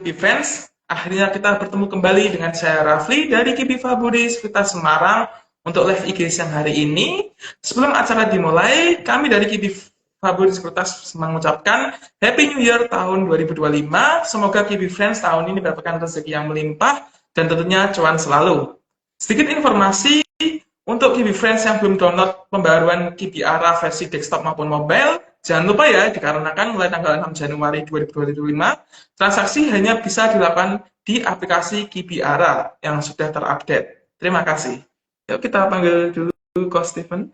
Kibi Friends. Akhirnya kita bertemu kembali dengan saya Rafli dari Kibi Fabudi Sekuritas Semarang untuk live IG siang hari ini. Sebelum acara dimulai, kami dari Kibi Fabudi Sekuritas mengucapkan Happy New Year tahun 2025. Semoga Kibi Friends tahun ini mendapatkan rezeki yang melimpah dan tentunya cuan selalu. Sedikit informasi untuk Kibi Friends yang belum download pembaruan Kibi Ara versi desktop maupun mobile, jangan lupa ya, dikarenakan mulai tanggal 6 Januari 2025, transaksi hanya bisa dilakukan di aplikasi Kibi Ara yang sudah terupdate. Terima kasih. Yuk kita panggil dulu Coach Steven.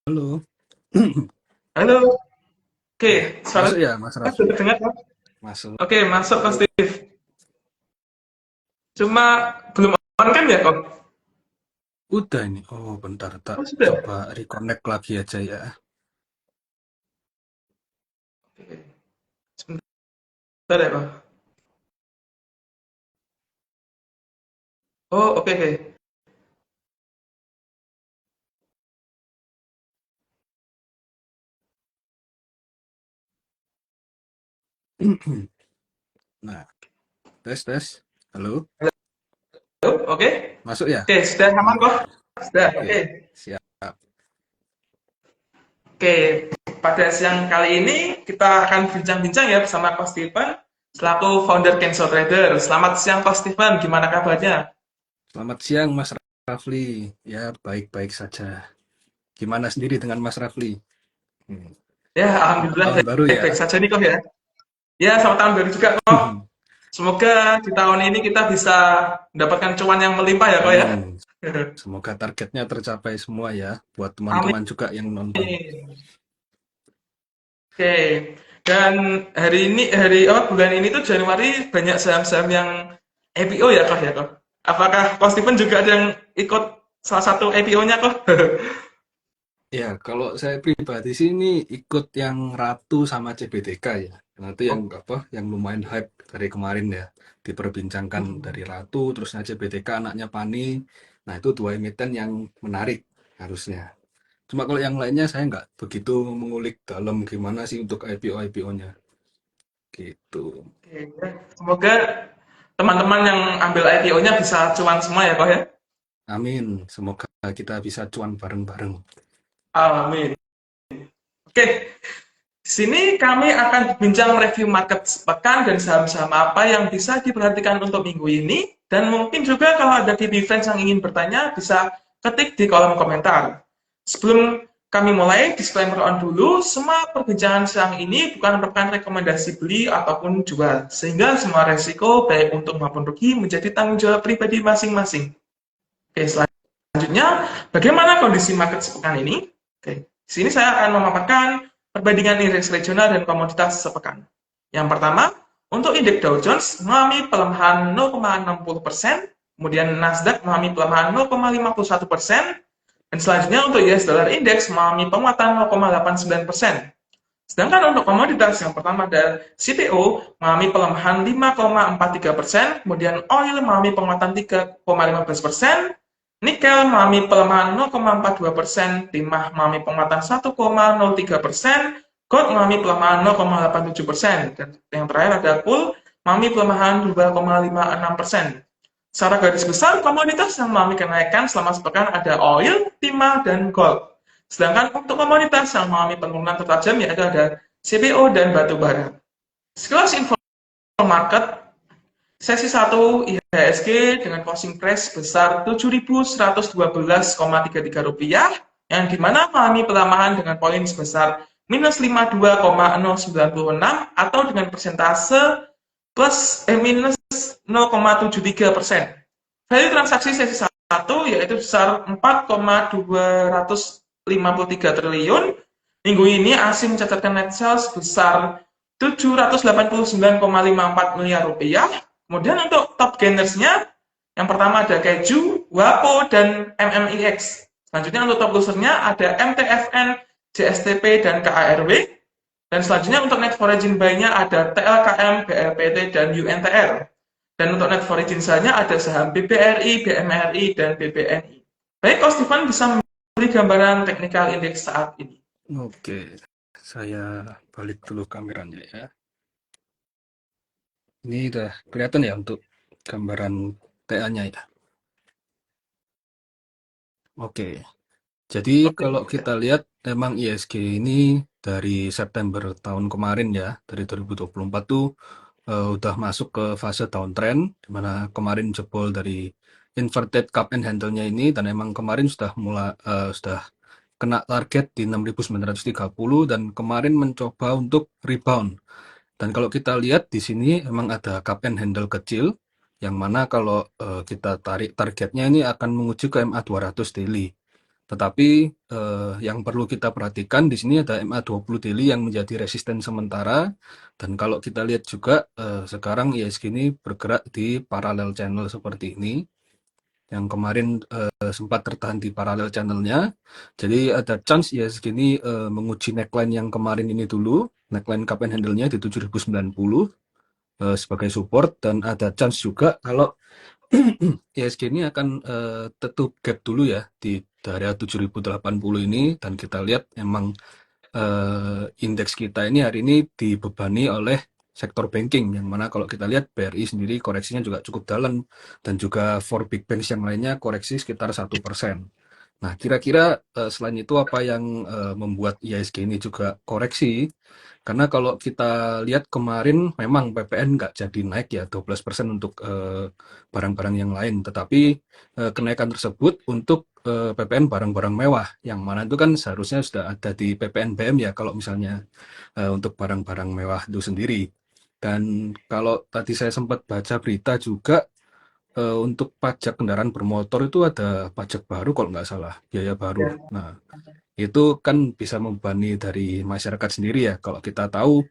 Halo. Halo. Oke, Ya, suara masuk ya Mas sudah Rafli? terdengar kan? Masuk. Oke, masuk Coach Steve. Cuma belum on kan ya, Kok? Udah ini. Oh, bentar. Tak Oh, sudah. coba reconnect lagi aja ya. Sebentar ya, Kok. Oh, oke, oke. Nah, tes. Halo. Halo, oke. Masuk ya? Oke, sudah aman kok? Sudah, oke. Oke, siap. Oke, pada siang kali ini kita akan bincang-bincang ya bersama Coach Steven selaku founder Cancel Trader. Selamat siang Coach Steven, gimana kabarnya? Selamat siang Mas Rafli. Ya, baik-baik saja. Gimana sendiri dengan Mas Rafli? Hmm. Ya, Selamat alhamdulillah tahun baru ya. baik-baik saja nih kok ya. Ya, selamat tahun baru juga kok. Semoga di tahun ini kita bisa mendapatkan cuan yang melimpah ya kok ya. Amin. Semoga targetnya tercapai semua ya. Buat Amin. teman-teman juga yang nonton. Oke, dan bulan ini tuh Januari banyak saham-saham yang IPO ya kok ya kok. Apakah Coach Steven juga ada yang ikut salah satu IPO-nya kok? Ya, kalau saya pribadi sih ini ikut yang Ratu sama CBTK ya. Karena itu yang apa, yang lumayan hype dari kemarin ya. Diperbincangkan dari Ratu, terusnya CBTK anaknya Pani. Nah, itu dua emiten yang menarik harusnya. Cuma kalau yang lainnya saya nggak begitu mengulik dalam gimana sih untuk IPO-IPO-nya. Gitu. Oke, ya. Semoga teman-teman yang ambil IPO-nya bisa cuan semua ya kok ya. Amin. Semoga kita bisa cuan bareng-bareng. Amin. Oke, di sini kami akan bincang review market sepekan dan saham-saham apa yang bisa diperhatikan untuk minggu ini. Dan mungkin juga kalau ada KB Friends yang ingin bertanya, bisa ketik di kolom komentar. Sebelum kami mulai, disclaimer on dulu, semua perbincangan siang ini bukan merupakan rekomendasi beli ataupun jual, sehingga semua resiko, baik untung maupun rugi, menjadi tanggung jawab pribadi masing-masing. Oke, selanjutnya, bagaimana kondisi market sepekan ini? Oke, di sini saya akan memaparkan perbandingan indeks regional dan komoditas sepekan. Yang pertama, untuk indeks Dow Jones mengalami pelemahan 0,60%, kemudian Nasdaq mengalami pelemahan 0,51%, dan selanjutnya untuk US Dollar Index mengalami penguatan 0,89%. Sedangkan untuk komoditas yang pertama ada CPO mengalami pelemahan 5,43%, kemudian oil mengalami penguatan 3,15%, nikel mengalami pelemahan 0,42%, timah mengalami penguatan 1,03%, gold mengalami pelemahan 0,87%, dan yang terakhir ada coal mengalami pelemahan 2,56%. Secara garis besar, komoditas yang mengalami kenaikan selama sepekan ada oil, timah, dan gold. Sedangkan untuk komoditas yang mengalami penurunan tertajam yaitu ada CPO dan batu bara. Sekilas info market, sesi 1 IHSG dengan closing price sebesar Rp7.112,33 yang dimana mengalami pelemahan dengan poin sebesar minus 52,096 atau dengan persentase minus 0,73%. Value transaksi sesi 1 yaitu besar 4,253 triliun. Minggu ini ASI mencatatkan net sales sebesar 789,54 miliar rupiah. Kemudian untuk top gainersnya, yang pertama ada Keju, Wapo, dan MMIX. Selanjutnya untuk top losernya ada MTFN, JSTP, dan KARW. Dan selanjutnya untuk net foreign buy-nya ada TLKM, BLPT, dan UNTR. Dan untuk net foreign sell-nya ada saham BBRI, BMRI, dan BBNI. Baik, Coach Steven bisa memberi gambaran teknikal indeks saat ini. Oke. Saya balik dulu kameranya ya. Ini udah kelihatan ya untuk gambaran TA-nya ya. Oke. Jadi Oke, kalau oke. kita lihat emang ISG ini dari September tahun kemarin ya, dari 2024 tuh udah masuk ke fase downtrend, di mana kemarin jebol dari inverted cup and handle-nya ini, dan emang kemarin sudah mulai sudah kena target di 6.930 dan kemarin mencoba untuk rebound. Dan kalau kita lihat di sini emang ada cup and handle kecil, yang mana kalau kita tarik targetnya ini akan menguji ke MA 200 daily. Tetapi yang perlu kita perhatikan di sini ada MA 20 daily yang menjadi resisten sementara, dan kalau kita lihat juga sekarang ISG ini bergerak di parallel channel seperti ini, yang kemarin sempat tertahan di parallel channelnya. Jadi ada chance ISG ini menguji neckline yang kemarin ini dulu, neckline cup and handle-nya di 7.090 sebagai support, dan ada chance juga kalau ISG ini akan tutup gap dulu ya di area 7.080 ini, dan kita lihat emang indeks kita ini hari ini dibebani oleh sektor banking, yang mana kalau kita lihat BRI sendiri koreksinya juga cukup dalam, dan juga four big banks yang lainnya koreksi sekitar 1%. Nah, kira-kira selain itu apa yang membuat IISG ini juga koreksi? Karena kalau kita lihat kemarin memang PPN nggak jadi naik ya 12% untuk barang-barang yang lain, tetapi kenaikan tersebut untuk PPN barang-barang mewah, yang mana itu kan seharusnya sudah ada di PPNBM ya kalau misalnya untuk barang-barang mewah itu sendiri. Dan kalau tadi saya sempat baca berita juga untuk pajak kendaraan bermotor itu ada pajak baru kalau nggak salah, biaya baru. Ya. Nah, itu kan bisa membebani dari masyarakat sendiri ya. Kalau kita tahu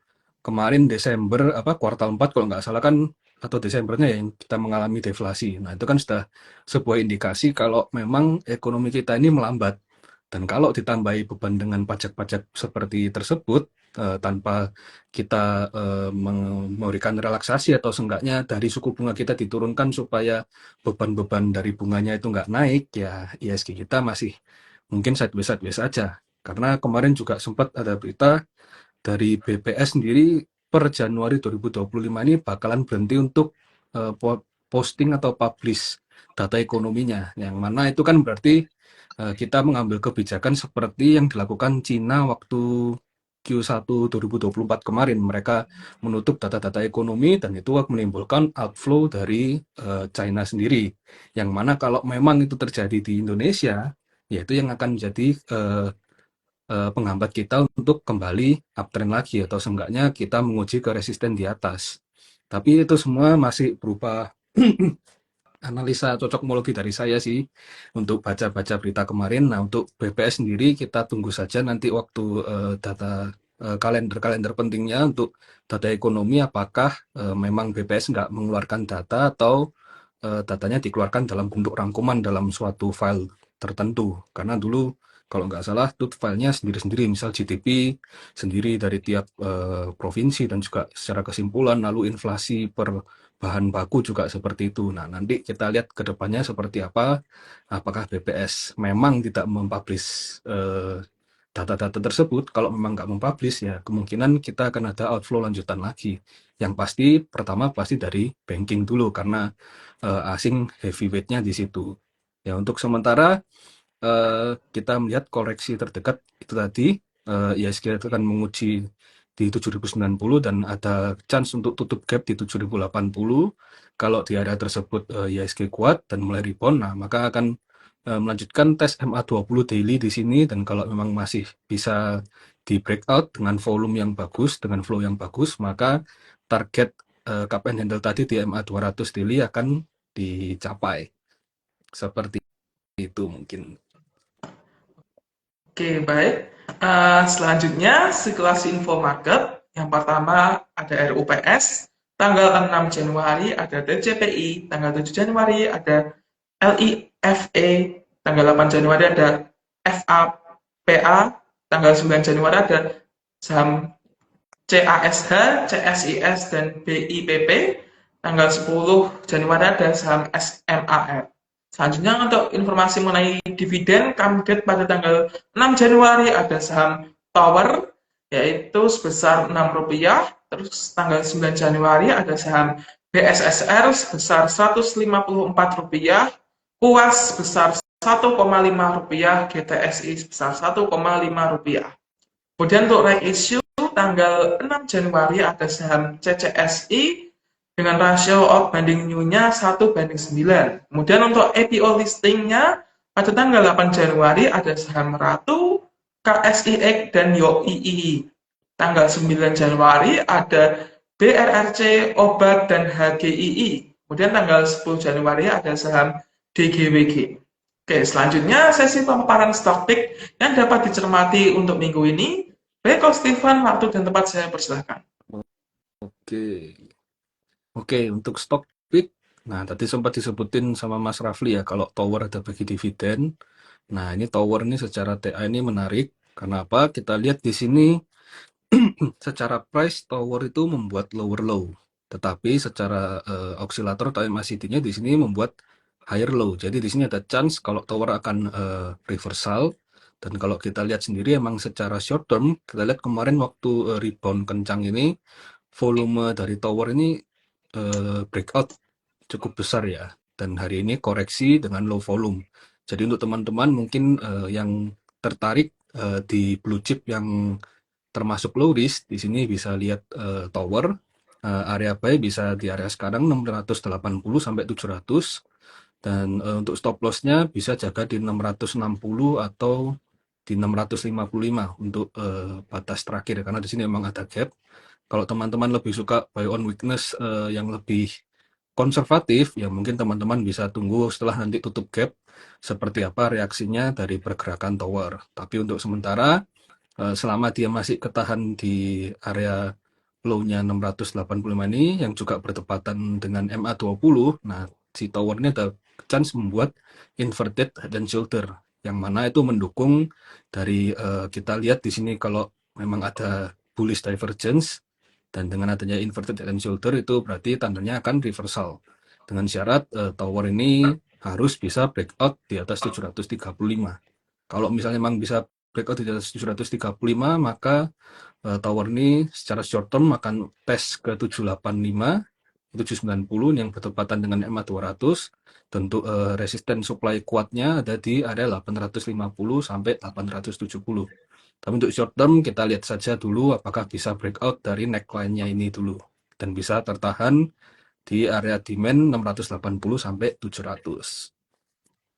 kemarin Desember apa kuartal 4 kalau nggak salah kan, atau Desembernya ya, yang kita mengalami deflasi. Nah, itu kan sudah sebuah indikasi kalau memang ekonomi kita ini melambat. Dan kalau ditambahi beban dengan pajak-pajak seperti tersebut, tanpa kita memberikan relaksasi atau seenggaknya dari suku bunga kita diturunkan supaya beban-beban dari bunganya itu nggak naik, ya ISG kita masih mungkin sideways-sideways aja. Karena kemarin juga sempat ada berita dari BPS sendiri per Januari 2025 ini bakalan berhenti untuk posting atau publish data ekonominya. Yang mana itu kan berarti kita mengambil kebijakan seperti yang dilakukan Cina waktu Q1 2024 kemarin. Mereka menutup data-data ekonomi dan itu menimbulkan outflow dari China sendiri. Yang mana kalau memang itu terjadi di Indonesia, yaitu yang akan menjadi penghambat kita untuk kembali uptrend lagi, atau seenggaknya kita menguji ke resisten di atas. Tapi itu semua masih berupa analisa cocokmologi dari saya sih untuk baca-baca berita kemarin. Nah, untuk BPS sendiri kita tunggu saja nanti waktu data kalender-kalender pentingnya untuk data ekonomi, apakah memang BPS nggak mengeluarkan data atau datanya dikeluarkan dalam bentuk rangkuman dalam suatu file tertentu. Karena dulu kalau nggak salah itu filenya sendiri-sendiri, misal GDP sendiri dari tiap provinsi dan juga secara kesimpulan, lalu inflasi per bahan baku juga seperti itu. Nah, nanti kita lihat ke depannya seperti apa, apakah BPS memang tidak mempublish data-data tersebut. Kalau memang nggak mempublish, ya kemungkinan kita akan ada outflow lanjutan lagi. Yang pasti, pertama pasti dari banking dulu, karena asing heavyweight-nya di situ. Ya, untuk sementara kita melihat koreksi terdekat itu tadi, ISG akan menguji di 7.090 dan ada chance untuk tutup gap di 7.080. Kalau di area tersebut ISG kuat dan mulai rebound, nah maka akan melanjutkan tes MA 20 daily di sini, dan kalau memang masih bisa di breakout dengan volume yang bagus, dengan flow yang bagus, maka target cup and handle tadi di MA 200 daily akan dicapai. Seperti itu mungkin. Oke, baik. Selanjutnya, sirkulasi info market. Yang pertama ada RUPS, tanggal 6 Januari ada TCPI, tanggal 7 Januari ada LIFE, tanggal 8 Januari ada FAPA, tanggal 9 Januari ada saham CASH, CSIS, dan BIPP, tanggal 10 Januari ada saham SMAR. Selanjutnya untuk informasi mengenai dividen, kami update pada tanggal 6 Januari ada saham Tower, yaitu sebesar Rp6. Terus tanggal 9 Januari ada saham BSSR sebesar Rp154, Kuas sebesar Rp1,5, GTSI sebesar Rp1,5. Kemudian untuk right issue tanggal 6 Januari ada saham CCSI dengan rasio outstanding new-nya 1:9. Kemudian untuk IPO listingnya pada tanggal 8 Januari ada saham Ratu, KSIX, dan YOII. Tanggal 9 Januari ada BRRC, Obat, dan HGII. Kemudian tanggal 10 Januari ada saham DGWG. Oke, selanjutnya sesi pemaparan stock pick yang dapat dicermati untuk minggu ini. Baik, Coach Stephen, waktu dan tempat saya persilahkan. Oke. Oke, untuk stock pick, nah tadi sempat disebutin sama Mas Rafli ya, kalau tower ada bagi dividen. Nah, ini tower ini secara TA ini menarik. Karena apa? Kita lihat di sini secara price tower itu membuat lower low, tetapi secara oscillator time MACD-nya di sini membuat higher low. Jadi di sini ada chance kalau tower akan reversal. Dan kalau kita lihat sendiri emang secara short term, kita lihat kemarin waktu rebound kencang ini, volume dari tower ini breakout cukup besar ya. Dan hari ini koreksi dengan low volume. Jadi untuk teman-teman mungkin yang tertarik di blue chip yang termasuk low risk, di sini bisa lihat tower, area buy bisa di area sekarang 680 sampai 700, dan untuk stop loss-nya bisa jaga di 660 atau di 655 untuk batas terakhir, karena di sini memang ada gap. Kalau teman-teman lebih suka buy on weakness yang lebih konservatif, ya mungkin teman-teman bisa tunggu setelah nanti tutup gap seperti apa reaksinya dari pergerakan tower. Tapi untuk sementara selama dia masih ketahan di area low-nya 685 ini yang juga bertepatan dengan MA20, nah si tower ini ada chance membuat inverted head and shoulder, yang mana itu mendukung dari kita lihat di sini kalau memang ada bullish divergence, dan dengan adanya inverted head and shoulder itu berarti tandanya akan reversal, dengan syarat tower ini harus bisa breakout di atas 735. Kalau misalnya memang bisa breakout di atas 735, maka tower ini secara short term akan tes ke 785, 790 yang bertepatan dengan MA 200. Tentu resisten supply kuatnya ada di area 850 sampai 870. Tapi untuk short term kita lihat saja dulu apakah bisa breakout dari neckline-nya ini dulu dan bisa tertahan di area demand 680 sampai 700.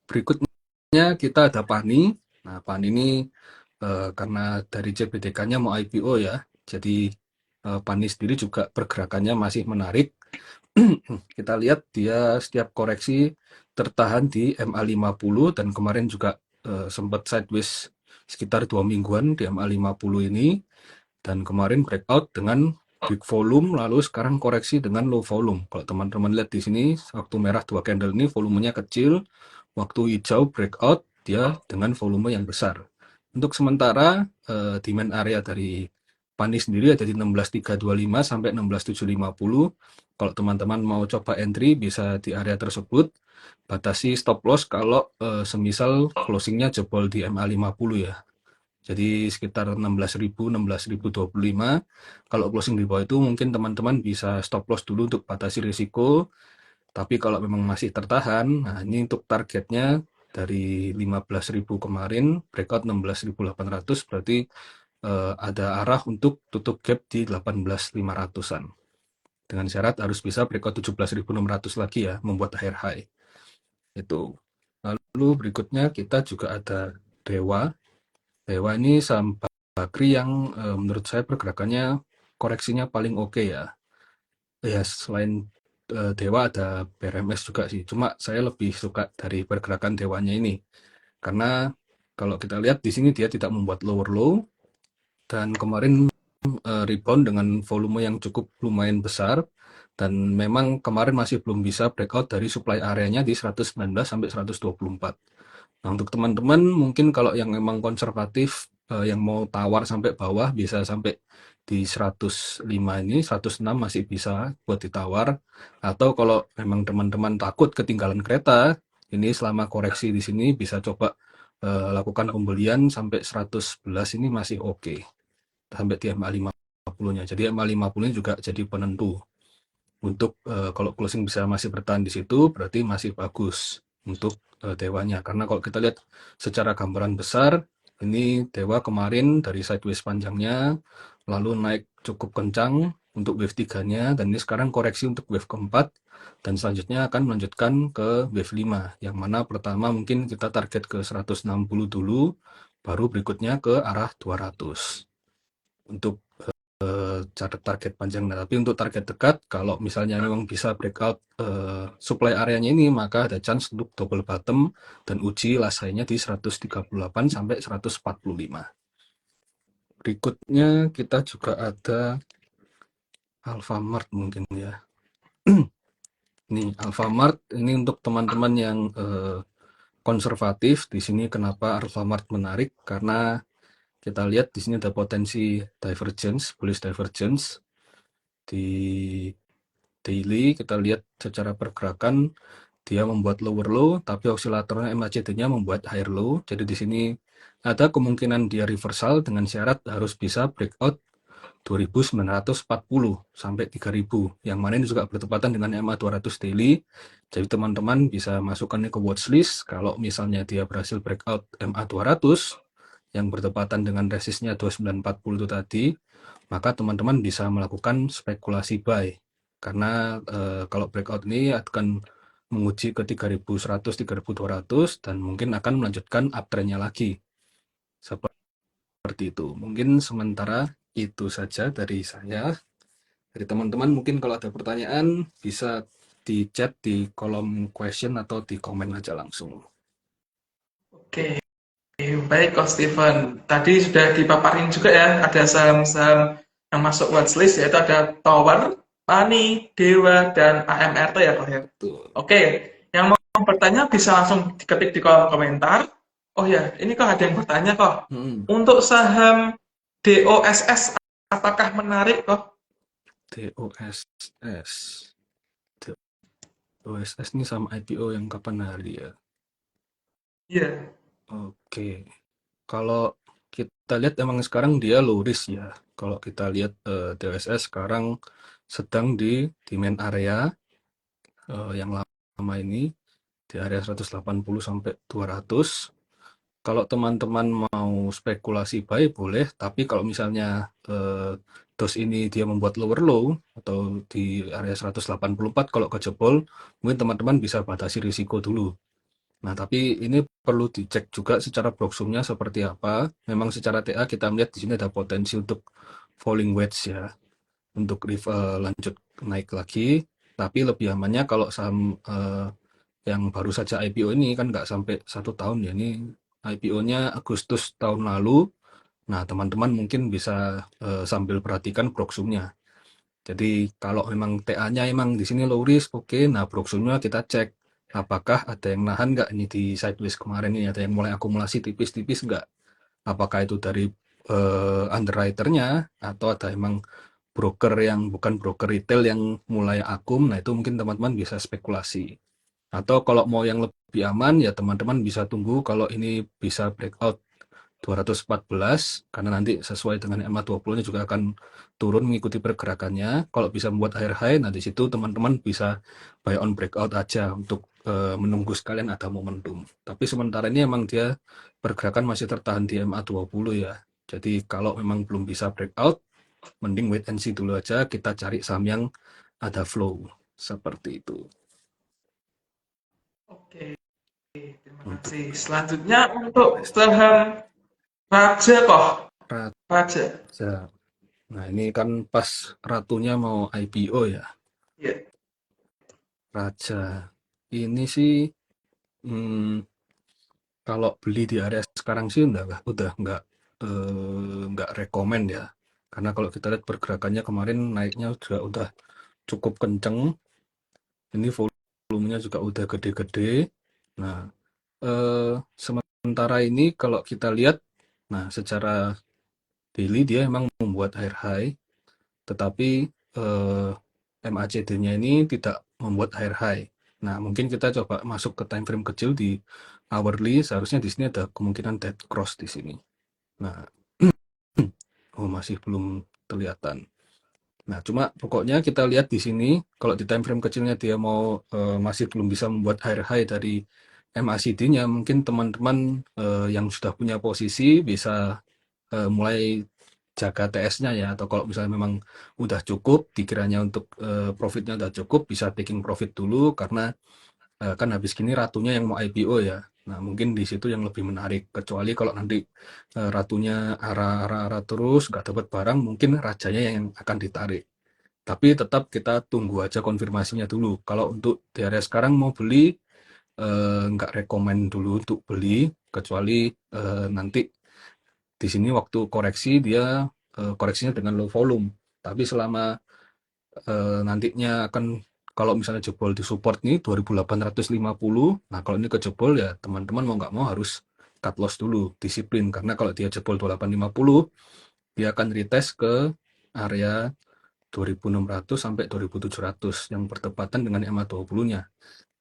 Berikutnya kita ada PANI. Nah, PANI ini karena dari CBDK-nya mau IPO ya, jadi PANI sendiri juga pergerakannya masih menarik. Kita lihat dia setiap koreksi tertahan di MA50, dan kemarin juga sempat sideways sekitar 2 mingguan di MA50 ini, dan kemarin breakout dengan big volume, lalu sekarang koreksi dengan low volume. Kalau teman-teman lihat di sini, waktu merah 2 candle ini volumenya kecil, waktu hijau breakout dia dengan volume yang besar. Untuk sementara demand area dari PANI sendiri ada di 16.325 sampai 16.750. Kalau teman-teman mau coba entry bisa di area tersebut. Batasi stop loss kalau semisal closingnya jebol di MA50 ya. Jadi sekitar 16.000, 16.025. Kalau closing di bawah itu mungkin teman-teman bisa stop loss dulu untuk batasi risiko. Tapi kalau memang masih tertahan, nah ini untuk targetnya dari 15.000 kemarin, breakout 16.800, berarti ada arah untuk tutup gap di 18.500-an. Dengan syarat harus bisa breakout 17.600 lagi ya, membuat higher high. Itu. Lalu berikutnya kita juga ada Dewa. Dewa ini saham bakri yang menurut saya pergerakannya koreksinya paling oke ya. Ya selain Dewa ada BRMS juga sih. Cuma saya lebih suka dari pergerakan Dewanya ini. Karena kalau kita lihat di sini dia tidak membuat lower low, dan kemarin rebound dengan volume yang cukup lumayan besar, dan memang kemarin masih belum bisa breakout dari supply areanya di 119 sampai 124. Nah, untuk teman-teman mungkin kalau yang memang konservatif yang mau tawar sampai bawah bisa sampai di 105 ini, 106 masih bisa buat ditawar. Atau kalau memang teman-teman takut ketinggalan kereta, ini selama koreksi di sini bisa coba lakukan pembelian sampai 111 ini masih oke. sampai di MA 50-nya. Jadi MA 50-nya juga jadi penentu untuk kalau closing bisa masih bertahan di situ berarti masih bagus untuk Dewanya, karena kalau kita lihat secara gambaran besar ini Dewa kemarin dari sideways panjangnya lalu naik cukup kencang untuk wave 3-nya, dan ini sekarang koreksi untuk wave keempat, dan selanjutnya akan melanjutkan ke wave 5, yang mana pertama mungkin kita target ke 160 dulu, baru berikutnya ke arah 200 untuk target panjang. Nah, tapi untuk target dekat, kalau misalnya memang bisa breakout supply areanya ini, maka ada chance untuk double bottom dan uji last high-nya di 138 sampai 145. Berikutnya kita juga ada Alfamart mungkin ya. Nih, Alfamart ini untuk teman-teman yang konservatif. Di sini kenapa Alfamart menarik? Karena kita lihat di sini ada potensi divergence, bullish divergence. Di daily kita lihat secara pergerakan dia membuat lower low, tapi osilatornya MACD-nya membuat higher low. Jadi di sini ada kemungkinan dia reversal dengan syarat harus bisa breakout 2.940 sampai 3.000, yang mana ini juga bertepatan dengan MA 200 daily. Jadi teman-teman bisa masukkannya ke watchlist. Kalau misalnya dia berhasil breakout MA 200 yang bertepatan dengan resistnya 2940 itu tadi, maka teman-teman bisa melakukan spekulasi buy. Karena kalau breakout ini akan menguji ke 3.100, 3.200 dan mungkin akan melanjutkan uptrendnya lagi. Seperti itu. Mungkin sementara itu saja dari saya. Dari teman-teman mungkin kalau ada pertanyaan bisa di chat di kolom question atau di komen aja langsung. Oke, baik Coach Steven. Tadi sudah dipaparin juga ya, ada saham-saham yang masuk watchlist, yaitu ada Tower, Pani, Dewa, dan AMRT ya Coach ya. Oke, yang mau bertanya bisa langsung diketik di kolom komentar. Oh ya, ini kok ada yang bertanya kok. Untuk saham DOSS, apakah menarik kok? DOSS ini sama IPO yang kapan hari ya? Iya. Oke. Kalau kita lihat emang sekarang dia low risk ya. Kalau kita lihat DOSS sekarang sedang di demand area yang lama ini di area 180 sampai 200. Kalau teman-teman mau spekulasi buy boleh, tapi kalau misalnya dos ini dia membuat lower low atau di area 184 kalau kejebol, mungkin teman-teman bisa batasi risiko dulu. Nah, tapi ini perlu dicek juga secara blocksumnya seperti apa. Memang secara TA kita melihat di sini ada potensi untuk falling wedge ya, untuk lanjut naik lagi. Tapi lebih amannya kalau saham yang baru saja IPO ini kan nggak sampai 1 tahun ya, ini IPO-nya Agustus tahun lalu. Nah, teman-teman mungkin bisa sambil perhatikan blocksumnya. Jadi kalau memang TA-nya emang di sini low risk, oke. Nah, blocksumnya kita cek apakah ada yang nahan nggak ini di sideways kemarin ini, ada yang mulai akumulasi tipis-tipis nggak? Apakah itu dari underwriter-nya atau ada emang broker yang bukan broker retail yang mulai akum? Nah, itu mungkin teman-teman bisa spekulasi. Atau kalau mau yang lebih aman ya teman-teman bisa tunggu kalau ini bisa breakout 214, karena nanti sesuai dengan MA 20-nya juga akan turun mengikuti pergerakannya. Kalau bisa membuat higher high, nah di situ teman-teman bisa buy on breakout aja untuk menunggu sekalian ada momentum. Tapi sementara ini emang dia pergerakan masih tertahan di MA 20 ya. Jadi kalau memang belum bisa breakout, mending wait and see dulu aja, kita cari saham yang ada flow. Seperti itu. Oke, terima kasih. Selanjutnya untuk saham Raja kok. Raja. Nah, ini kan pas Ratunya mau IPO ya. Iya. Raja. Ini sih kalau beli di area sekarang sih udah nggak rekomen ya. Karena kalau kita lihat pergerakannya kemarin naiknya juga udah cukup kenceng. Ini volumenya juga udah gede-gede. Nah, sementara ini kalau kita lihat, nah secara daily dia memang membuat higher high, tetapi MACD-nya ini tidak membuat higher high. Nah, mungkin kita coba masuk ke time frame kecil di hourly, seharusnya di sini ada kemungkinan dead cross di sini. Nah, Oh, masih belum kelihatan. Nah, cuma pokoknya kita lihat di sini, kalau di time frame kecilnya dia mau masih belum bisa membuat higher high dari MACD-nya, mungkin teman-teman yang sudah punya posisi bisa mulai jaga TS-nya ya, atau kalau misalnya memang udah cukup, dikiranya untuk profitnya udah cukup, bisa taking profit dulu karena kan habis gini ratunya yang mau IPO ya. Nah, mungkin di situ yang lebih menarik. Kecuali kalau nanti ratunya arah-arah terus, nggak dapat barang, mungkin rajanya yang akan ditarik. Tapi tetap kita tunggu aja konfirmasinya dulu. Kalau untuk di area sekarang mau beli, nggak rekomen dulu untuk beli, kecuali nanti di sini waktu koreksi dia koreksinya dengan low volume. Tapi selama nantinya akan kalau misalnya jebol di support nih 2850, nah kalau ini kejebol ya teman-teman mau nggak mau harus cut loss dulu, disiplin. Karena kalau dia jebol 2850, dia akan retest ke area 2600 sampai 2700 yang bertepatan dengan EMA 20-nya.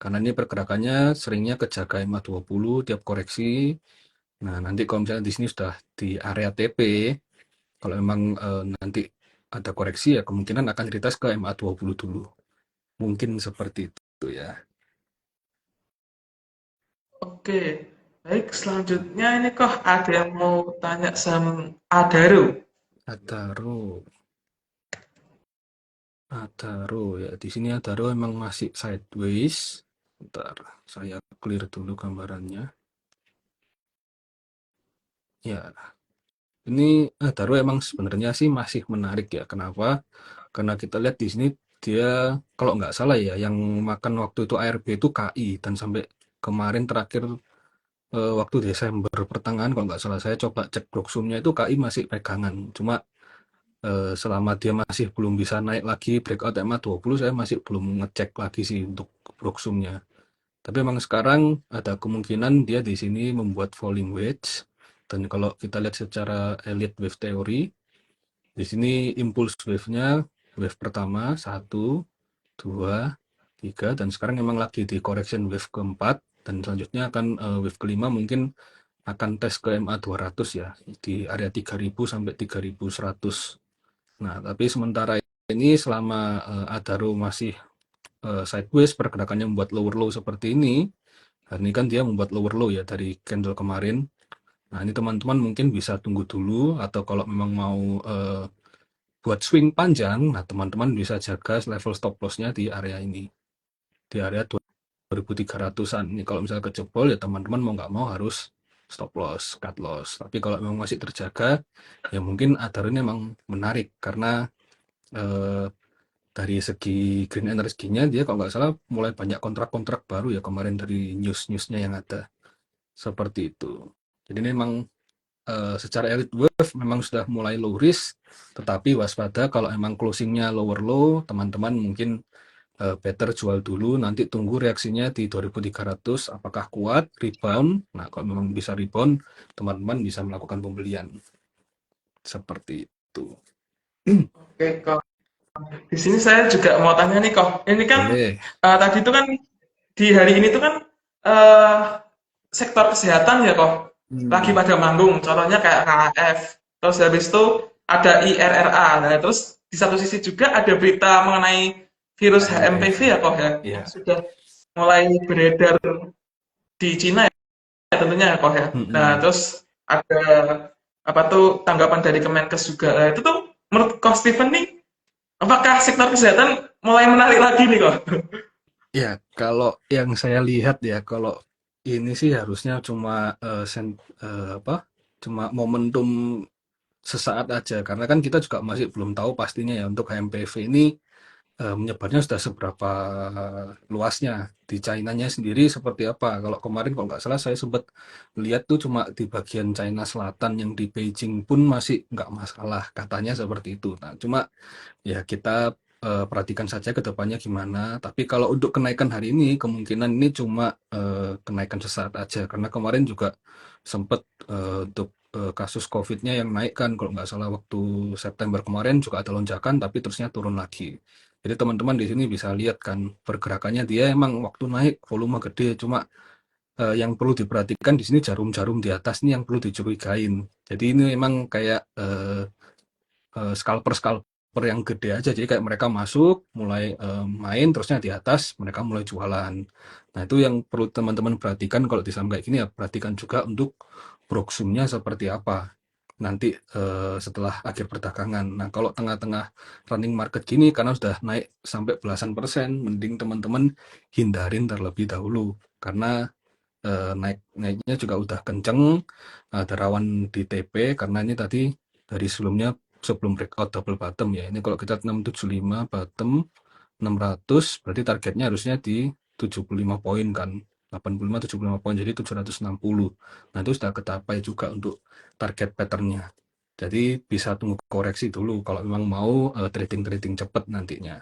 Karena ini pergerakannya seringnya kejaga EMA 20 tiap koreksi. Nah, nanti kalau misalnya di sini sudah di area TP, kalau memang nanti ada koreksi ya kemungkinan akan retest ke EMA 20 dulu. Mungkin seperti itu ya. Oke, baik selanjutnya ini kok ada yang mau tanya saham Adaro. Adaro, Adaro ya. Di sini Adaro emang masih sideways. Bentar, saya clear dulu gambarannya. Ya, ini Adaro emang sebenarnya sih masih menarik ya. Kenapa? Karena kita lihat di sini dia kalau nggak salah ya, yang makan waktu itu ARB itu KI dan sampai kemarin terakhir waktu Desember pertengahan kalau nggak salah saya coba cek Bloxumnya itu KI masih pegangan. Cuma selama dia masih belum bisa naik lagi breakout EMA 20, saya masih belum ngecek lagi sih untuk Bloxumnya. Tapi memang sekarang ada kemungkinan dia di sini membuat falling wedge. Dan kalau kita lihat secara elite wave theory, di sini impulse wave-nya wave pertama satu, dua, tiga, dan sekarang memang lagi di correction wave keempat, dan selanjutnya akan wave kelima mungkin akan tes ke MA 200 ya di area 3000 sampai 3100. Nah, tapi sementara ini selama Adaro masih sideways pergerakannya membuat lower low seperti ini. Hari ini kan dia membuat lower low ya dari candle kemarin. Nah, ini teman-teman mungkin bisa tunggu dulu atau kalau memang mau buat swing panjang, nah teman-teman bisa jaga level stop loss-nya di area ini. Di area 2300-an. Ini kalau misalnya kejebol ya teman-teman mau nggak mau harus stop loss, cut loss. Tapi kalau memang masih terjaga, ya mungkin Adaro ini memang menarik karena eh, dari segi green energy-nya dia kalau nggak salah mulai banyak kontrak-kontrak baru ya kemarin dari news-newsnya yang ada seperti itu. Jadi ini memang secara elite wave memang sudah mulai low risk, tetapi waspada kalau emang closingnya lower low, teman-teman mungkin better jual dulu, nanti tunggu reaksinya di 2300 apakah kuat, rebound. Nah, kalau memang bisa rebound, teman-teman bisa melakukan pembelian. Seperti itu. Oke, kok. Di sini saya juga mau tanya nih kok. Ini kan Boleh. tadi itu kan di hari ini tuh kan eh, sektor kesehatan ya kok lagi Hmm. pada manggung. Contohnya kayak KHF. Terus habis itu ada IRRA. Nah, terus di satu sisi juga ada berita mengenai virus HMPV HMPV. ya kok ya yang Ya. sudah mulai beredar di Cina ya tentunya ya kok ya. Nah, Mm-mm. terus ada apa tuh tanggapan dari Kemenkes juga. Nah, itu tuh menurut Kok Steven nih apakah sektor kesehatan mulai menarik lagi nih kok? Ya, kalau yang saya lihat ya, kalau ini sih harusnya cuma apa? Cuma momentum sesaat aja, karena kan kita juga masih belum tahu pastinya ya untuk HMPV ini menyebarnya sudah seberapa luasnya di China-nya sendiri seperti apa. Kalau kemarin kalau nggak salah saya sempat lihat tuh cuma di bagian China Selatan yang di Beijing pun masih nggak masalah katanya seperti itu. Nah, cuma ya kita perhatikan saja ke depannya gimana. Tapi kalau untuk kenaikan hari ini kemungkinan ini cuma kenaikan sesaat aja karena kemarin juga sempat untuk kasus COVID-nya yang naik kan kalau nggak salah waktu September kemarin juga ada lonjakan tapi terusnya turun lagi. Jadi teman-teman di sini bisa lihat kan pergerakannya dia emang waktu naik volume gede cuma yang perlu diperhatikan di sini jarum-jarum di atas nih yang perlu dicurigain. Jadi ini memang kayak scalper yang gede aja. Jadi kayak mereka masuk, mulai main, terusnya di atas mereka mulai jualan. Nah itu yang perlu teman-teman perhatikan kalau di saham kayak gini ya, perhatikan juga untuk proxumnya seperti apa nanti setelah akhir perdagangan. Nah kalau tengah-tengah running market gini karena sudah naik sampai belasan persen, mending teman-teman hindarin terlebih dahulu karena naiknya juga udah kenceng, ada rawan di TP karena ini tadi dari sebelum breakout double bottom ya. Ini kalau kita 675 bottom 600 berarti targetnya harusnya di 75 poin kan. 85 75 poin jadi 760. Nah, itu sudah kecapai juga untuk target patternnya. Jadi bisa tunggu koreksi dulu kalau memang mau trading-trading cepat nantinya.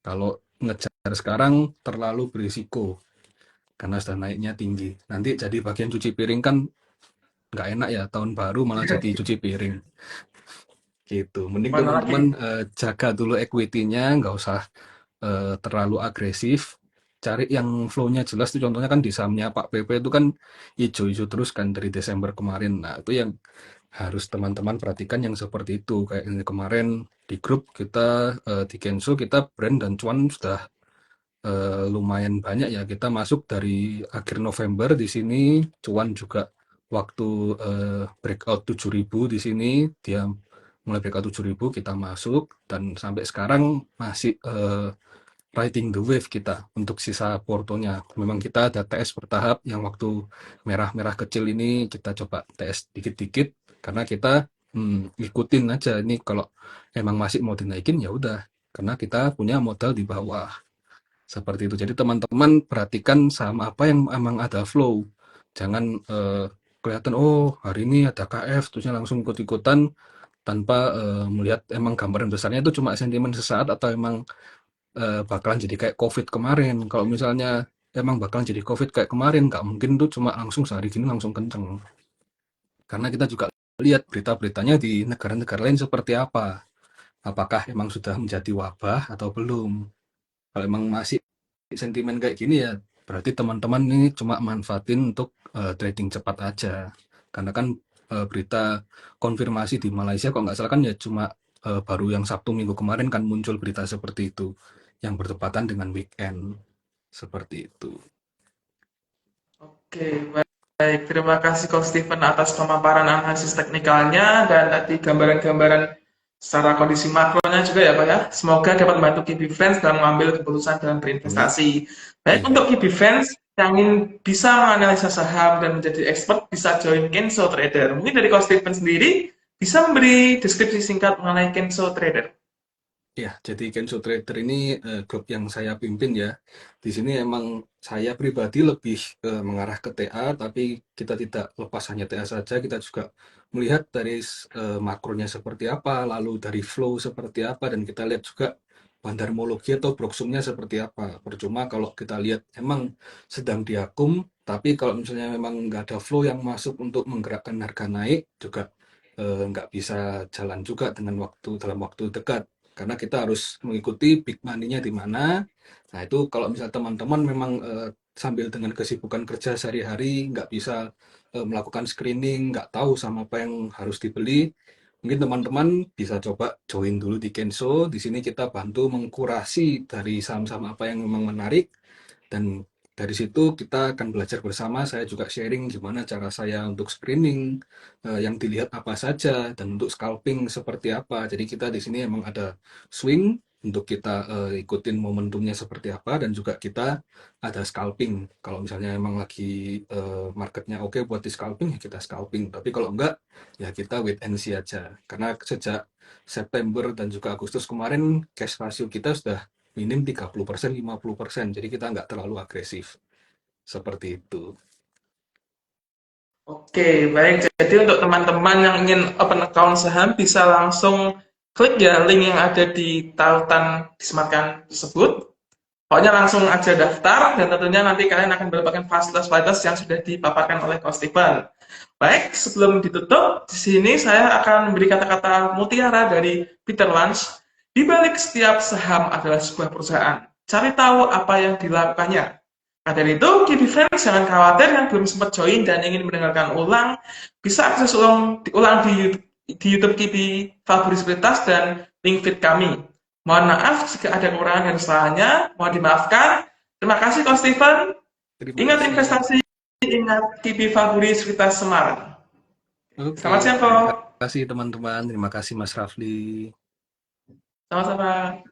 Kalau ngejar sekarang terlalu berisiko karena sudah naiknya tinggi. Nanti jadi bagian cuci piring kan nggak enak ya, tahun baru malah jadi cuci piring. Gitu. Mending Mana teman-teman lagi? jaga dulu equity-nya, nggak usah terlalu agresif. Cari yang flow-nya jelas tuh contohnya kan di sahamnya Pak PP itu kan hijau-hijau terus kan dari Desember kemarin. Nah, itu yang harus teman-teman perhatikan yang seperti itu. Kayak ini kemarin di grup kita di Kenso kita brand dan cuan sudah lumayan banyak ya. Kita masuk dari akhir November di sini, cuan juga waktu breakout 7.000 di sini, dia mulai breakout 7.000 kita masuk dan sampai sekarang masih riding the wave kita untuk sisa portonya. Memang kita ada TS bertahap yang waktu merah-merah kecil ini kita coba TS dikit-dikit karena kita ikutin aja ini kalau emang masih mau dinaikin ya udah karena kita punya modal di bawah. Seperti itu. Jadi teman-teman perhatikan saham apa yang emang ada flow. Jangan kelihatan oh hari ini ada KF terusnya langsung ikut-ikutan tanpa melihat emang gambaran besarnya itu cuma sentimen sesaat atau emang bakalan jadi kayak COVID kemarin. Kalau misalnya emang bakalan jadi COVID kayak kemarin, nggak mungkin tuh cuma langsung sehari gini langsung kenceng. Karena kita juga lihat berita-beritanya di negara-negara lain seperti apa. Apakah emang sudah menjadi wabah atau belum? Kalau emang masih sentimen kayak gini ya berarti teman-teman ini cuma manfaatin untuk trading cepat aja karena kan berita konfirmasi di Malaysia kok nggak salah kan ya cuma baru yang Sabtu Minggu kemarin kan muncul berita seperti itu yang bertepatan dengan weekend seperti itu. Oke, baik. Terima kasih Coach Steven atas pemaparan analisis teknikalnya dan tadi gambaran-gambaran secara kondisi makronya juga ya Pak ya. Semoga dapat membantu Key Defense dalam mengambil keputusan dalam Amin. berinvestasi. Baik, untuk Iya. Key Defense yang ingin bisa menganalisa saham dan menjadi expert bisa join Kenso Trader. Mungkin dari Coach Steven sendiri bisa memberi deskripsi singkat mengenai Kenso Trader. Ya, jadi Kenso Trader ini grup yang saya pimpin ya. Di sini emang saya pribadi lebih mengarah ke TA, tapi kita tidak lepas hanya TA saja, kita juga melihat dari makronya seperti apa, lalu dari flow seperti apa, dan kita lihat juga bandarmologi atau proxumnya seperti apa. Percuma kalau kita lihat emang sedang diakum, tapi kalau misalnya memang nggak ada flow yang masuk untuk menggerakkan harga naik, juga nggak bisa jalan juga dengan dalam waktu dekat karena kita harus mengikuti big money-nya di mana. Nah, itu kalau misalnya teman-teman memang sambil dengan kesibukan kerja sehari-hari nggak bisa melakukan screening, nggak tahu sama apa yang harus dibeli, mungkin teman-teman bisa coba join dulu di Kenso. Di sini kita bantu mengkurasi dari saham-saham apa yang memang menarik dan dari situ kita akan belajar bersama. Saya juga sharing gimana cara saya untuk screening, yang dilihat apa saja, dan untuk scalping seperti apa. Jadi kita di sini emang ada swing untuk kita ikutin momentumnya seperti apa, dan juga kita ada scalping. Kalau misalnya emang lagi marketnya oke buat di scalping, ya kita scalping. Tapi kalau enggak, ya kita wait and see aja. Karena sejak September dan juga Agustus kemarin, cash ratio kita sudah minim 30%, 50%. Jadi kita nggak terlalu agresif. Seperti itu. Oke, baik. Jadi untuk teman-teman yang ingin open account saham bisa langsung klik ya link yang ada di tautan disematkan tersebut. Pokoknya langsung aja daftar dan tentunya nanti kalian akan mendapatkan fasilitas-fasilitas yang sudah dipaparkan oleh Coach Steven. Baik, sebelum ditutup, di sini saya akan memberi kata-kata mutiara dari Peter Lynch. Di balik setiap saham adalah sebuah perusahaan. Cari tahu apa yang dilakukannya. Nah, dari itu, Key Defense jangan khawatir yang belum sempat join dan ingin mendengarkan ulang, bisa akses diulang di di YouTube Kipi Favorit Sekuritas dan link feed kami. Mohon maaf jika ada kekurangan dan kesalahannya, mohon dimaafkan. Terima kasih Coach Steven. Terima Ingat kasih. investasi, ingat Kipi Favorit Sekuritas Semarang. Selamat Oke, siang, terima Ko. kasih teman-teman. Terima kasih Mas Rafli. Sama-sama.